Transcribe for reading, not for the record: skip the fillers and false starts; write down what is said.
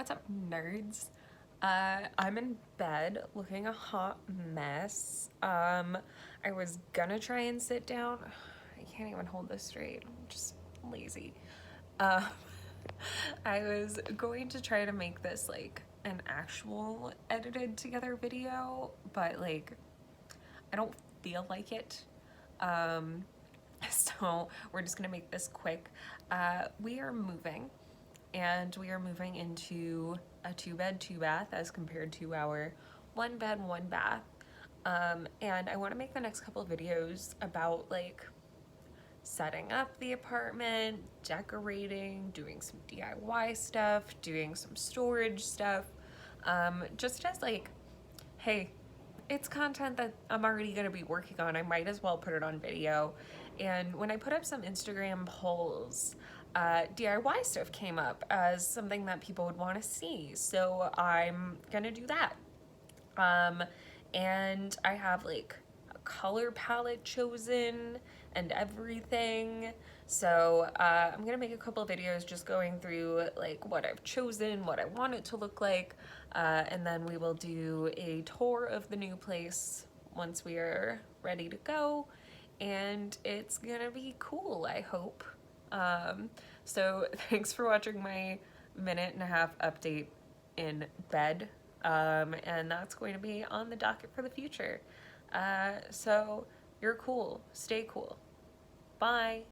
What's up, nerds? I'm in bed looking a hot mess. I was gonna try and sit down. I can't even hold this straight. I'm just lazy. Um, I was going to try to make this like an actual edited together video, but like I don't feel like it. Um, so we're just gonna make this quick. We are moving, and we are moving into a 2 bed, 2 bath as compared to our 1 bed, 1 bath. And I want to make the next couple of videos about like setting up the apartment, decorating, doing some DIY stuff, doing some storage stuff. Just as like, hey, it's content that I'm already going to be working on. I might as well put it on video. And when I put up some Instagram polls, DIY stuff came up as something that people would want to see. So I'm going to do that. Um, and I have like a color palette chosen and everything. So I'm gonna make a couple videos just going through like what I've chosen, what I want it to look like, and then we will do a tour of the new place once we are ready to go. And it's gonna be cool, I hope. So thanks for watching my minute-and-a-half update in bed, and that's going to be on the docket for the future. So you're cool. Stay cool. Bye.